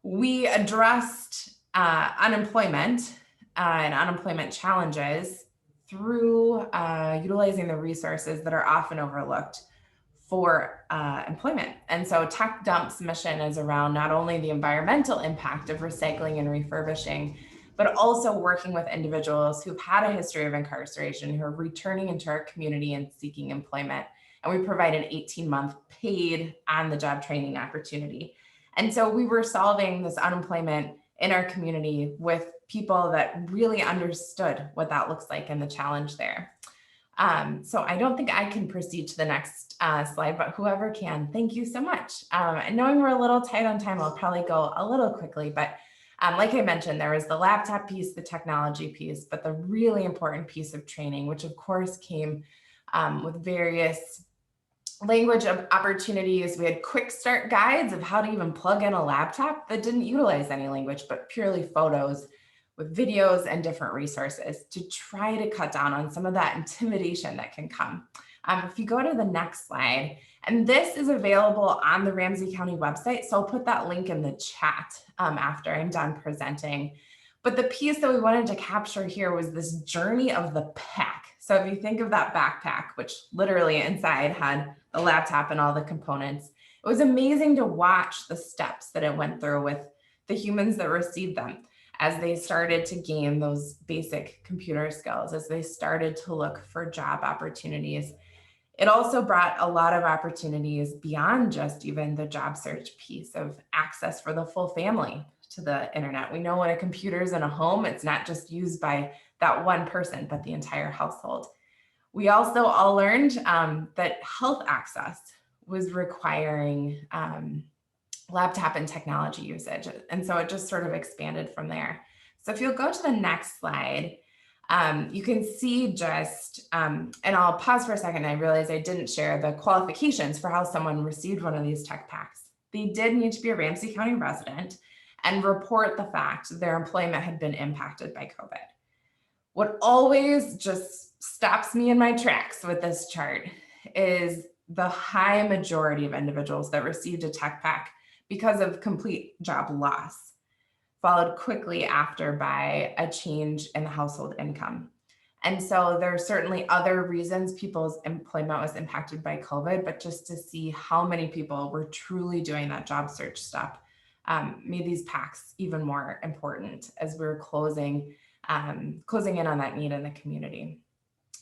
we addressed unemployment and unemployment challenges through utilizing the resources that are often overlooked for employment. And so Tech Dump's mission is around not only the environmental impact of recycling and refurbishing, but also working with individuals who've had a history of incarceration, who are returning into our community and seeking employment. And we provide an 18-month paid on-the-job training opportunity. And so we were solving this unemployment in our community with people that really understood what that looks like and the challenge there. So I don't think I can proceed to the next slide, but whoever can, thank you so much. And knowing we're a little tight on time, I'll probably go a little quickly, but like I mentioned, there was the laptop piece, the technology piece, but the really important piece of training, which of course came with various language of opportunities. We had quick start guides of how to even plug in a laptop that didn't utilize any language, but purely photos with videos and different resources to try to cut down on some of that intimidation that can come. If you go to the next slide, and this is available on the Ramsey County website, so I'll put that link in the chat after I'm done presenting. But the piece that we wanted to capture here was this journey of the pack. So if you think of that backpack, which literally inside had the laptop and all the components, it was amazing to watch the steps that it went through with the humans that received them as they started to gain those basic computer skills, as they started to look for job opportunities. It also brought a lot of opportunities beyond just even the job search piece of access for the full family to the internet. We know when a computer is in a home, it's not just used by that one person, but the entire household. We also all learned that health access was requiring laptop and technology usage. And so it just sort of expanded from there. So if you'll go to the next slide, you can see just, and I'll pause for a second. I realized I didn't share the qualifications for how someone received one of these tech packs. They did need to be a Ramsey County resident and report the fact their employment had been impacted by COVID. What always just stops me in my tracks with this chart is the high majority of individuals that received a tech pack because of complete job loss, followed quickly after by a change in the household income. And so there are certainly other reasons people's employment was impacted by COVID, but just to see how many people were truly doing that job search step made these packs even more important as we're closing in on that need in the community.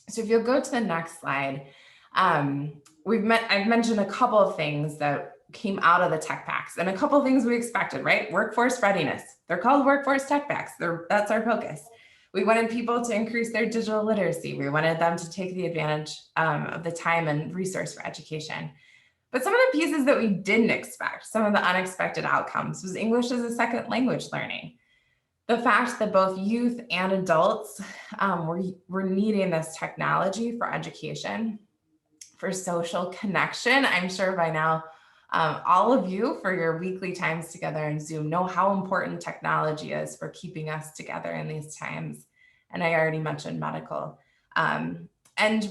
So if you'll go to the next slide, I've mentioned a couple of things that came out of the tech packs and a couple of things we expected, right? Workforce readiness. They're called workforce tech packs. That's our focus. We wanted people to increase their digital literacy. We wanted them to take the advantage of the time and resource for education. But some of the pieces that we didn't expect, some of the unexpected outcomes, was English as a second language learning. The fact that both youth and adults were needing this technology for education, for social connection. I'm sure by now, all of you for your weekly times together in Zoom know how important technology is for keeping us together in these times. And I already mentioned medical. And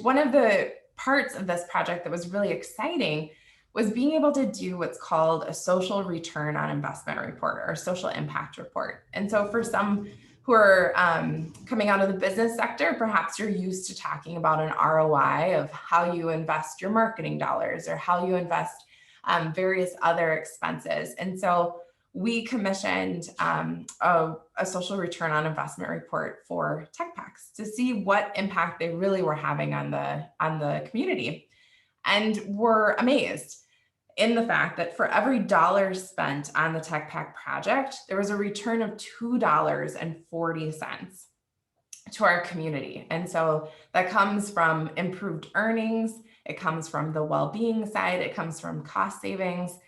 one of the parts of this project that was really exciting was being able to do what's called a social return on investment report or social impact report. And so for some who are coming out of the business sector, perhaps you're used to talking about an ROI of how you invest your marketing dollars or how you invest various other expenses. And so we commissioned a social return on investment report for tech packs to see what impact they really were having on the community. And we're amazed in the fact that for every dollar spent on the Tech Pack project, there was a return of $2.40 to our community. And so that comes from improved earnings, it comes from the well-being side, it comes from cost savings.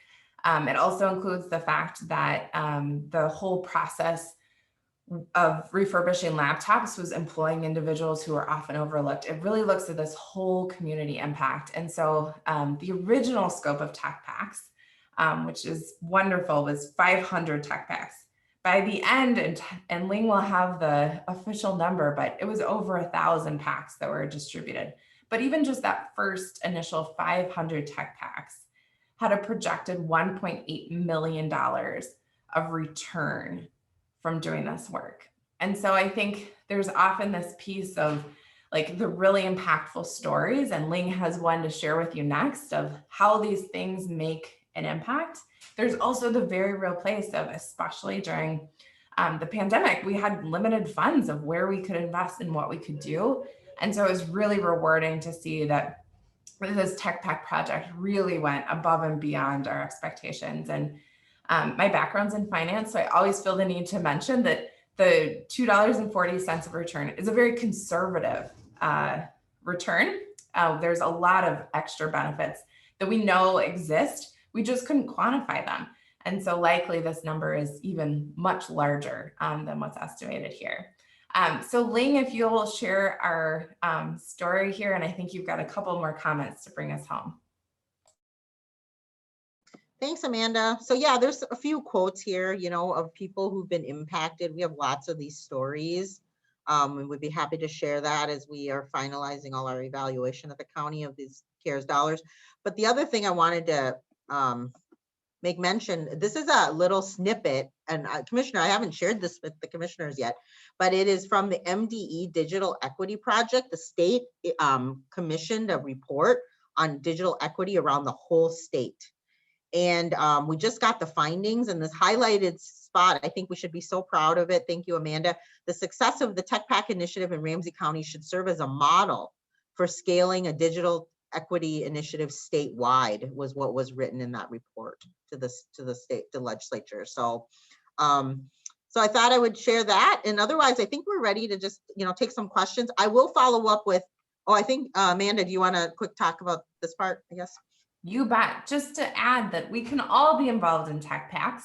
It also includes the fact that the whole process of refurbishing laptops was employing individuals who are often overlooked. It really looks at this whole community impact. And so the original scope of tech packs, which is wonderful, was 500 tech packs. By the end, and Ling will have the official number, but it was over 1,000 packs that were distributed. But even just that first initial 500 tech packs had a projected $1.8 million of return from doing this work. And so I think there's often this piece of like the really impactful stories, and Ling has one to share with you next of how these things make an impact. There's also the very real place of, especially during the pandemic, we had limited funds of where we could invest and what we could do. And so it was really rewarding to see that this Tech Pack project really went above and beyond our expectations. And my background's in finance, so I always feel the need to mention that the $2.40 of return is a very conservative return. There's a lot of extra benefits that we know exist. We just couldn't quantify them. And so likely this number is even much larger than what's estimated here. So Ling, if you'll share our story here, and I think you've got a couple more comments to bring us home.
Thanks, Amanda. So yeah, there's a few quotes here, you know, of people who've been impacted. We have lots of these stories. And we'd be happy to share that as we are finalizing all our evaluation at the county of these CARES dollars. But the other thing I wanted to make mention, this is a little snippet, and Commissioner, I haven't shared this with the commissioners yet, but it is from the MDE Digital Equity Project. The state commissioned a report on digital equity around the whole state. And we just got the findings, and this highlighted spot, I think we should be so proud of it. Thank you, Amanda. The success of the Tech Pack initiative in Ramsey County should serve as a model for scaling a digital equity initiative statewide, was what was written in that report to the state, the legislature. So, so I thought I would share that. And otherwise, I think we're ready to just, you know, take some questions. I will follow up with, oh, I think, Amanda, do you want to quick talk about this part, I guess?
You bet. Just to add that we can all be involved in tech packs.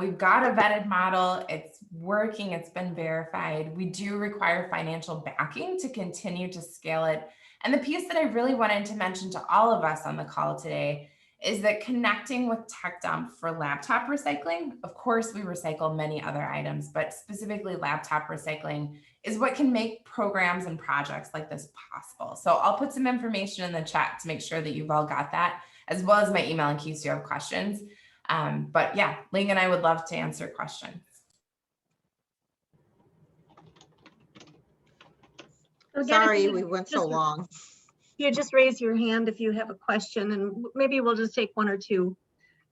We've got a vetted model. It's working. It's been verified. We do require financial backing to continue to scale it. And the piece that I really wanted to mention to all of us on the call today is that connecting with TechDump for laptop recycling, of course, we recycle many other items, but specifically laptop recycling is what can make programs and projects like this possible. So I'll put some information in the chat to make sure that you've all got that, as well as my email in case you have questions. But yeah, Ling and I would love to answer questions.
So again,
Sorry, we went so long.
You just raise your hand if you have a question, and maybe we'll just take one or two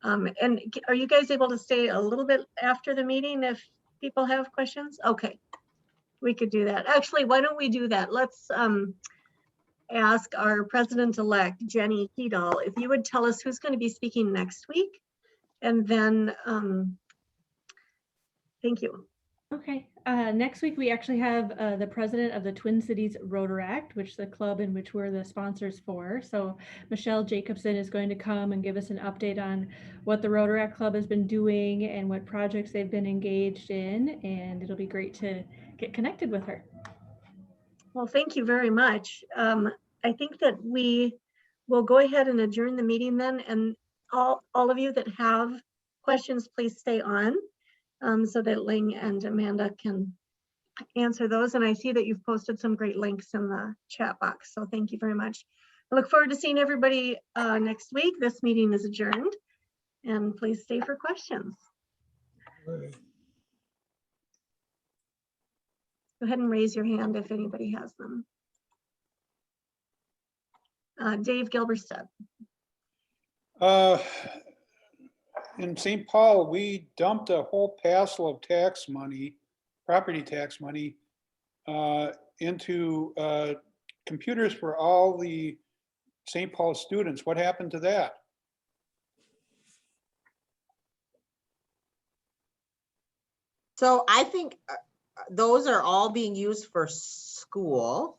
And are you guys able to stay a little bit after the meeting if people have questions? Okay, we could do that. Actually, why don't we do that? Let's ask our president-elect, Jenny Keedall, if you would tell us who's going to be speaking next week. And then, thank you.
Okay, next week we actually have the president of the Twin Cities Rotaract, which is the club in which we're the sponsors for. So Michelle Jacobson is going to come and give us an update on what the Rotaract Club has been doing and what projects they've been engaged in, and it'll be great to get connected with her.
Well, thank you very much. I think that we will go ahead and adjourn the meeting then, and all of you that have questions, please stay on. So that Ling and Amanda can answer those. And I see that you've posted some great links in the chat box. So thank you very much. I look forward to seeing everybody next week. This meeting is adjourned. And please stay for questions. Go ahead and raise your hand if anybody has them. Dave Gilberstead.
In St. Paul, we dumped a whole parcel of tax money, property tax money, into computers for all the St. Paul students. What happened to that?
So I think those are all being used for school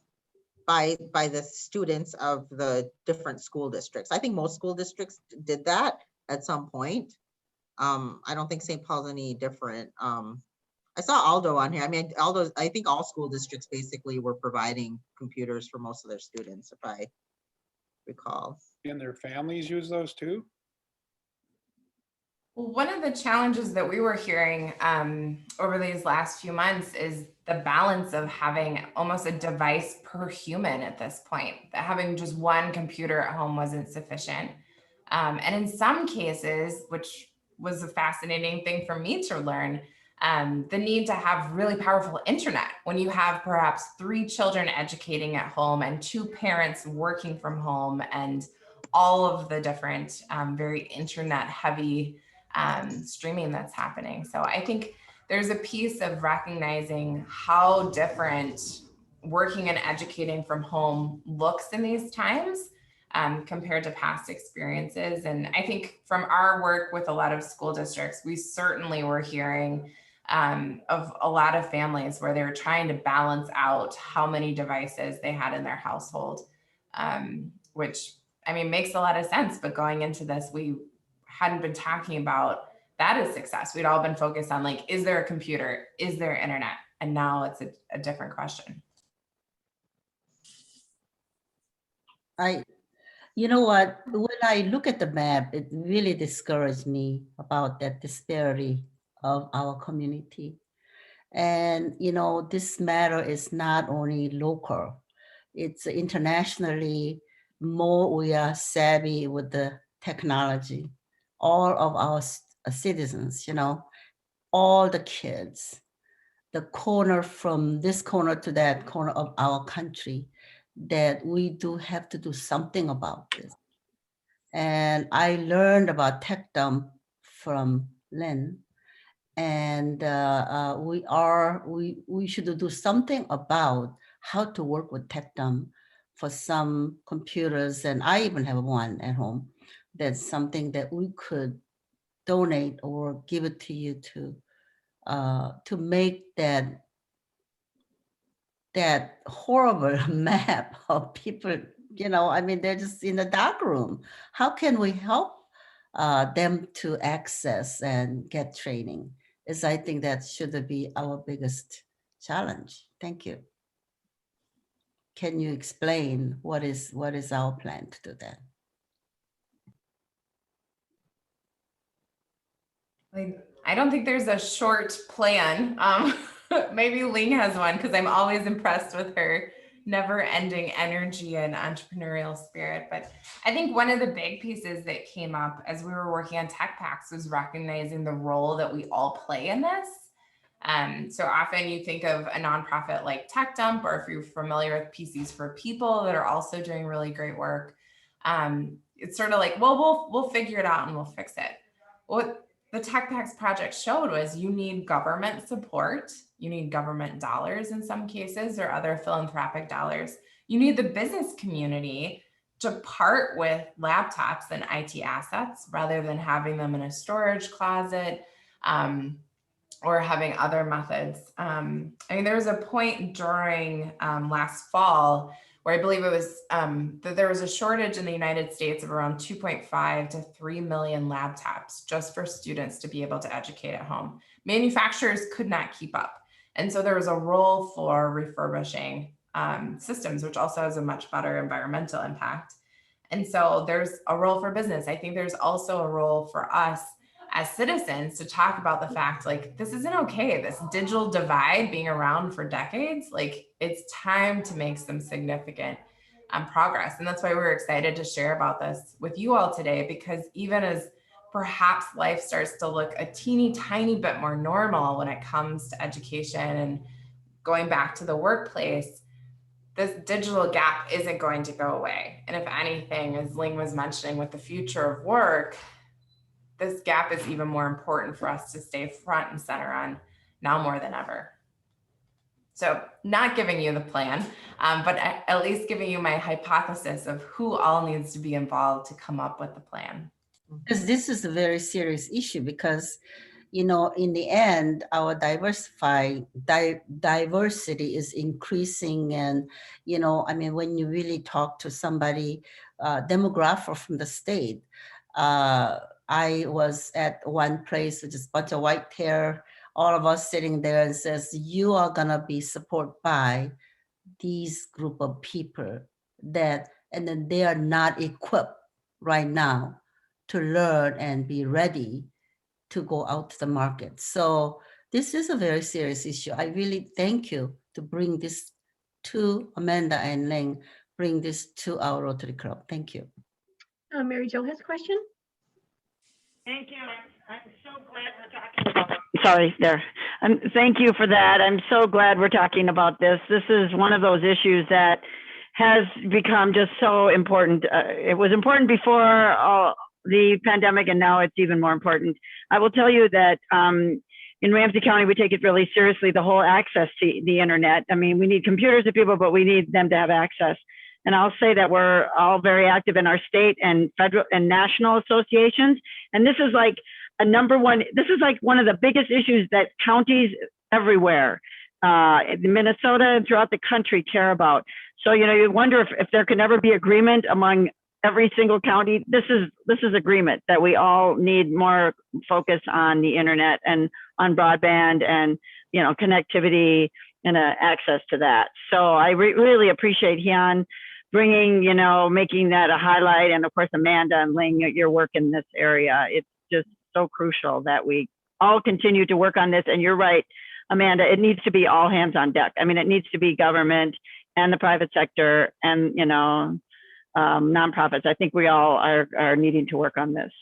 by the students of the different school districts. I think most school districts did that at some point. I don't think St. Paul's any different. I saw Aldo on here. I mean, Aldo, I think all school districts basically were providing computers for most of their students, if I recall.
And their families use those too?
Well, one of the challenges that we were hearing over these last few months is the balance of having almost a device per human at this point, that having just one computer at home wasn't sufficient. And in some cases, which was a fascinating thing for me to learn, the need to have really powerful internet when you have perhaps 3 children educating at home and 2 parents working from home and all of the different very internet heavy streaming that's happening. So I think there's a piece of recognizing how different working and educating from home looks in these times compared to past experiences. And I think from our work with a lot of school districts, we certainly were hearing of a lot of families where they were trying to balance out how many devices they had in their household, which I mean, makes a lot of sense. But going into this, we hadn't been talking about that as success. We'd all been focused on like, is there a computer? Is there internet? And now it's a different question.
You know what, when I look at the map, it really discouraged me about that disparity of our community. And, you know, this matter is not only local, it's internationally more we are savvy with the technology. All of our citizens, you know, all the kids, the corner from this corner to that corner of our country, that we do have to do something about this. And I learned about Tech Dump from Lynn, and we should do something about how to work with Tech Dump for some computers, and I even have one at home. That's something that we could donate or give it to you to make that horrible map of people, you know, I mean, they're just in the dark room. How can we help them to access and get training? Is I think that should be our biggest challenge. Thank you. Can you explain what is our plan to do that?
I don't think there's a short plan. Maybe Ling has one, because I'm always impressed with her never-ending energy and entrepreneurial spirit. But I think one of the big pieces that came up as we were working on Tech Packs was recognizing the role that we all play in this. So often you think of a nonprofit like Tech Dump, or if you're familiar with PCs for People that are also doing really great work, it's sort of like, well, we'll figure it out and we'll fix it. What the Tech Packs project showed was you need government support, you need government dollars in some cases, or other philanthropic dollars. You need the business community to part with laptops and IT assets rather than having them in a storage closet, or having other methods. I mean, there was a point during last fall where I believe it was that there was a shortage in the United States of around 2.5 to 3 million laptops just for students to be able to educate at home. Manufacturers could not keep up. And so there was a role for refurbishing systems, which also has a much better environmental impact. And so there's a role for business. I think there's also a role for us as citizens to talk about the fact, like, this isn't okay. This digital divide being around for decades, like, it's time to make some significant progress. And that's why we're excited to share about this with you all today, because even as perhaps life starts to look a teeny tiny bit more normal when it comes to education and going back to the workplace, this digital gap isn't going to go away. And if anything, as Ling was mentioning with the future of work, this gap is even more important for us to stay front and center on now more than ever. So not giving you the plan, but at least giving you my hypothesis of who all needs to be involved to come up with the plan.
Because this is a very serious issue because, you know, in the end, our diversity is increasing. And, you know, I mean, when you really talk to somebody, demographer from the state, I was at one place with just a bunch of white hair, all of us sitting there, and says, you are gonna be supported by these group of people that, and then they are not equipped right now to learn and be ready to go out to the market. So this is a very serious issue. I really thank you to bring this to Amanda and Ling, bring this to our Rotary Club. Thank you.
Mary Jo has a question.
Thank you. I'm so glad we're talking about. Sorry, there. Thank you for that. I'm so glad we're talking about this. This is one of those issues that has become just so important. It was important before the pandemic, and now it's even more important. I will tell you that in Ramsey County, we take it really seriously, the whole access to the internet. I mean, we need computers to people, but we need them to have access. And I'll say that we're all very active in our state and federal and national associations. And this is like a number one, this is like one of the biggest issues that counties everywhere, Minnesota and throughout the country care about. So, you know, you wonder if there can ever be agreement among every single county. This is agreement that we all need more focus on the internet and on broadband and, you know, connectivity and access to that. So I really appreciate Hyun bringing, you know, making that a highlight. And of course, Amanda and Ling, your work in this area. It's just so crucial that we all continue to work on this. And you're right, Amanda, it needs to be all hands on deck. I mean, it needs to be government and the private sector and, you know, nonprofits. I think we all are needing to work on this.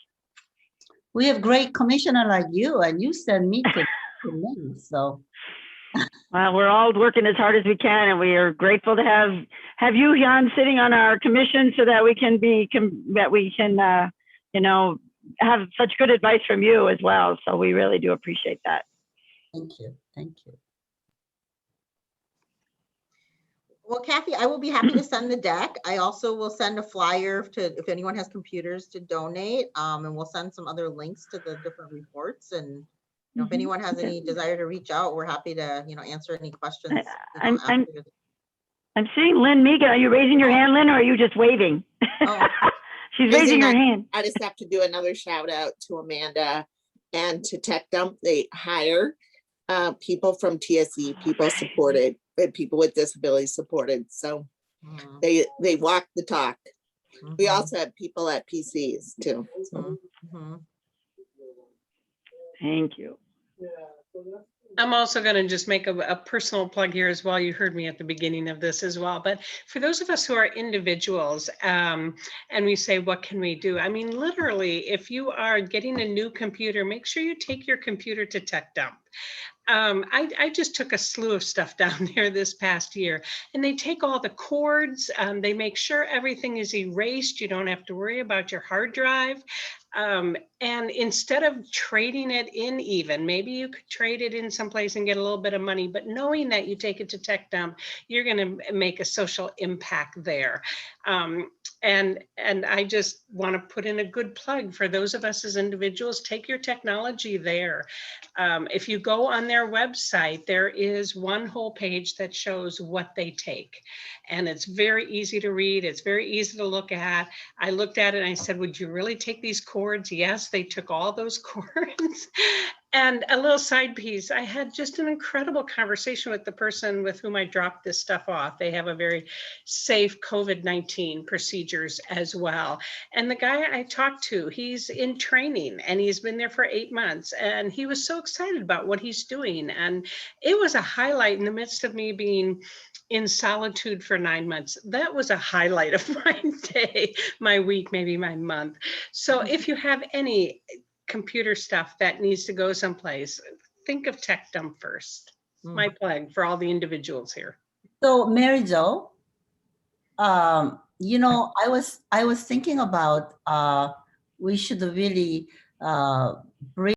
We have great commissioner like you, and you send me to Ling, so.
Well, we're all working as hard as we can, and we are grateful to have you, Hyun, sitting on our commission so that we can you know, have such good advice from you as well. So we really do appreciate that.
Thank you. Thank you.
Well, Kathy, I will be happy to send the deck. I also will send a flyer to, if anyone has computers, to donate, and we'll send some other links to the different reports. And you know, if anyone has any desire to reach out, we're happy to, you know, answer any questions.
I'm seeing Lynn Megan. Are you raising your hand, Lynn, or are you just waving?
Oh.
She's raising her hand.
I just have to do another shout out to Amanda and to Tech Dump. They hire people from TSE, people supported, and people with disabilities supported. So they walk the talk. We also have people at PCs too. So.
Thank you.
I'm also going to just make a personal plug here as well. You heard me at the beginning of this as well. But for those of us who are individuals and we say, what can we do? I mean, literally, if you are getting a new computer, make sure you take your computer to Tech Dump. I just took a slew of stuff down there this past year, and they take all the cords, they make sure everything is erased. You don't have to worry about your hard drive. And instead of trading it in even, maybe you could trade it in someplace and get a little bit of money, but knowing that you take it to Tech Dump, you're going to make a social impact there. And I just want to put in a good plug for those of us as individuals, take your technology there. If you go on their website, there is one whole page that shows what they take. And it's very easy to read. It's very easy to look at. I looked at it and I said, would you really take these cords? Yes, they took all those cords. And a little side piece, I had just an incredible conversation with the person with whom I dropped this stuff off. They have a very safe COVID-19 procedures as well. And the guy I talked to, he's in training and he's been there for 8 months. And he was so excited about what he's doing. And it was a highlight in the midst of me being in solitude for 9 months. That was a highlight of my day, my week, maybe my month. So if you have any computer stuff that needs to go someplace, think of Tech Dump first. My plug for all the individuals here.
So Mary Jo, you know, I was thinking about we should really bring